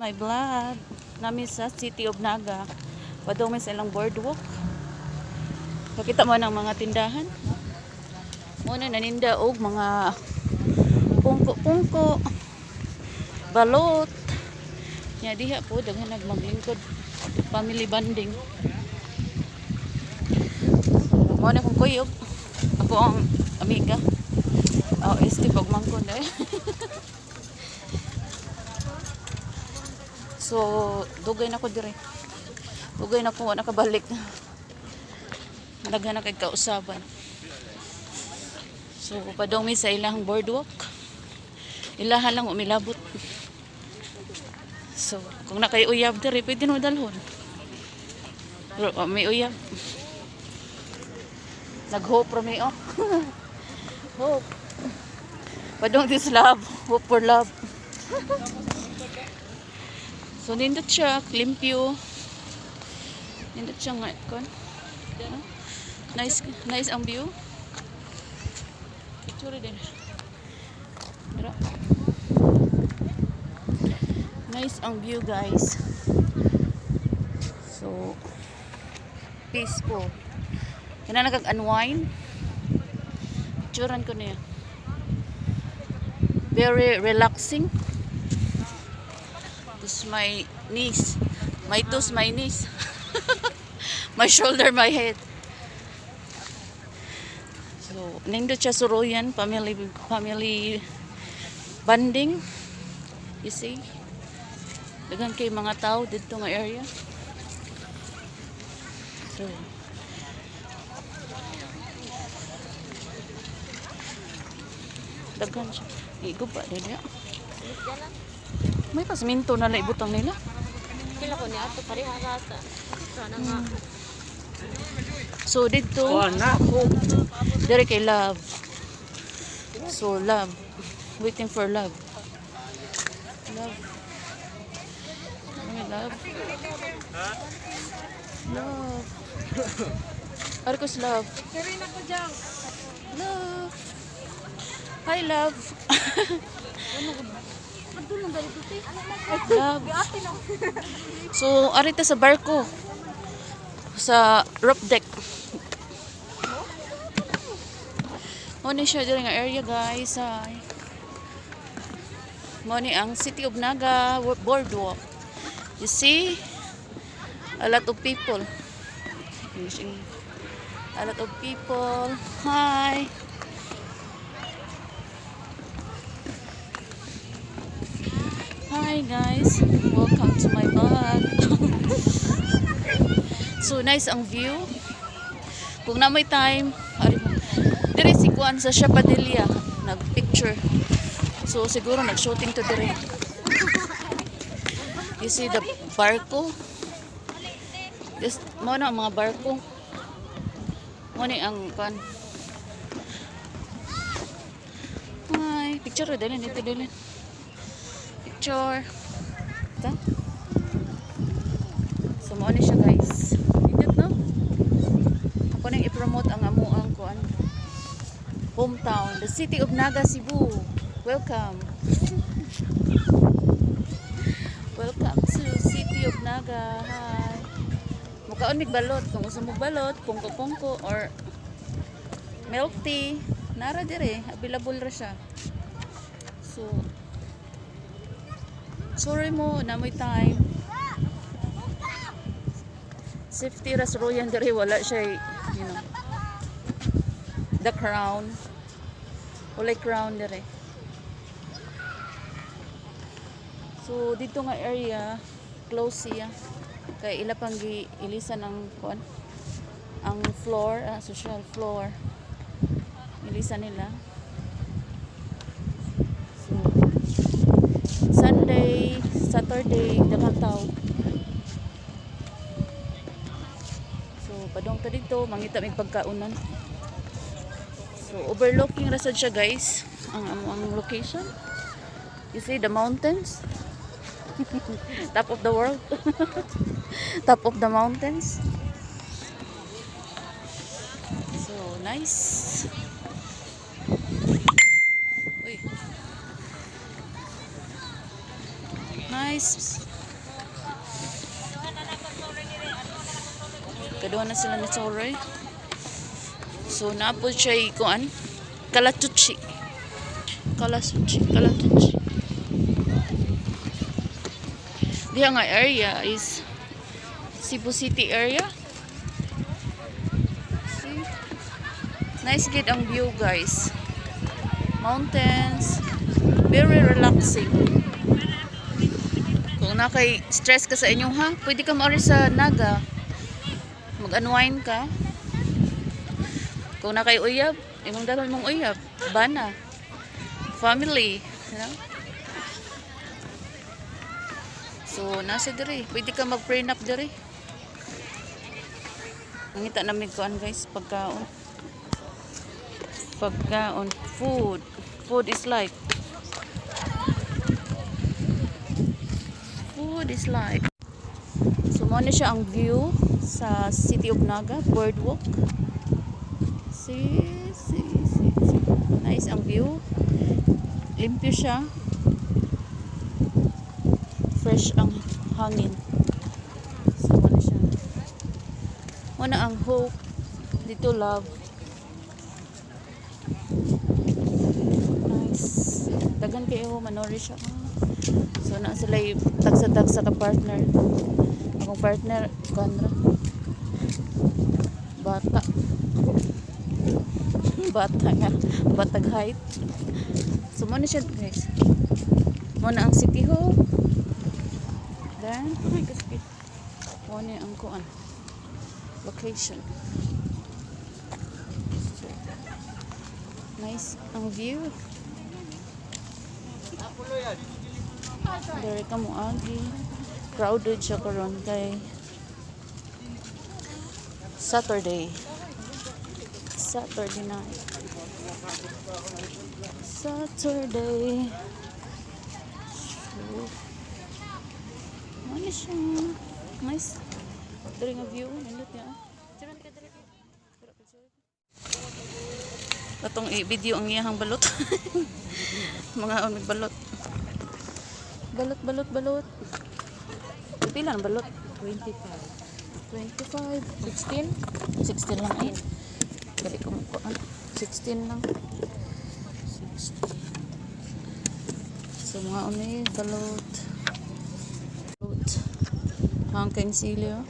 My vlog nami sa City of Naga. Padong may silang boardwalk. Pakita mo ng mga tindahan. Muna naninda og mga pungko-pungko, balot. Nya diha po daghan nagmaglingkod family bonding. Mo na kong kuyog. Ako ang amiga. Oh, este pagmangkon eh. So, dugay na ko dire. Dugay na ko nakabalik. Daghan na kay kausaban. So, padong mi sa ilang boardwalk. Ilaha lang umilabot. So, kung nakay uyab dire, pwede no dalhon. Pero may uyab. Nag-hope ra mi oh. Hope. Padong this love, hope for love. So, nindot siya, limpyo. Nindot siya nga, kon. Nice ang view. Picture din. Dira. Nice ang view, guys. So, peaceful. Kaya nagag-unwind. Picturean ko niya. Very relaxing. My knees, my toes, my knees, my shoulder, my head. So, nindot siya suruyan, family bonding. You see, dagan kay mga tao dito nga area. So, dagan siya. Iguba din niya. May pasminto na laibutang nila. Kila ko niya ato pareha rasa. Sana nga. So dito, dire kay love. So love. Waiting for love. Love. May love. Love. Arcos love. Love. Hi love. Love. So, arita sa barko. Sa roof deck. Moni siya dito nga area, guys. Moni ang City of Naga boardwalk. You see? A lot of people. A lot of people. Hi. Hi guys, welcome to my vlog. So nice ang view. Kung na may time, dire si Kuan sa Chapadilla nag-picture. So siguro nag-shooting to dire. You see the barko? This mo na mga barko. Mo ni ang Kuan. Hi, picture dali nito dali. Picture. Ito. So, mo siya guys. Hindot no? Ako nang i-promote ang amuang kuan. Hometown. The City of Naga, Cebu. Welcome. Welcome to City of Naga. Hi. Mukaon mig balot. Kung gusto mo balot, pungko-pungko or milk tea. Nara dire. Available ra siya. So, sorry mo, namoy time. Safety ras royan dire wala siya, you know. The crown. Wala crown dire. So dito nga area close siya. Kay ila pang ilisan ang kuan. Ang floor, social floor. Ilisan nila. Sunday, Saturday, daghang tao. So, padong ta dito, mangita mig pagkaunan. So, overlooking rasad siya, guys. Ang location. You see the mountains? Top of the world. Top of the mountains. So, nice. Uy. Nice. Kaduha na sila ni Soroy. So napo siya ikuan Kalatuchi. Kalatuchi. Diha nga area is Cebu City area. See? Nice gid ang view, guys. Mountains, very relaxing. Kung nakay stress ka sa inyong ha, pwede ka maari sa Naga. Mag-unwind ka. Kung nakay uyab, imong dalon mong uyab, bana. Family, you know? So, nasa diri. Pwede ka mag-prenup diri. Nangita namin kuan, guys, pagkaon. Food. Food is life. So, mo na siya ang view sa City of Naga, boardwalk. See. Nice ang view. Limpyo siya. Fresh ang hangin. So, mo na siya. Mo na ang hope. Dito love. Nice. Dagan kayo manori siya. So, na sila tagsa-tagsa ka partner. Akong partner, kanra. Bata nga. Batag height. So, muna siya, guys. Muna ang City Hall. Then, muna ang kuan. Location. So, nice ang view. Dari ka mo agi. Crowded siya karon kay Saturday night. Saturday. So, ano siya? Nice. Dari nga view. Nindot niya. Atong i-video ang iyahang balot. Mga may balot. Balot. Pila ang balot? 25. 16 lang ay. Gali ko mo 16 lang. 16. So mga unay balot. Hangkang silyo.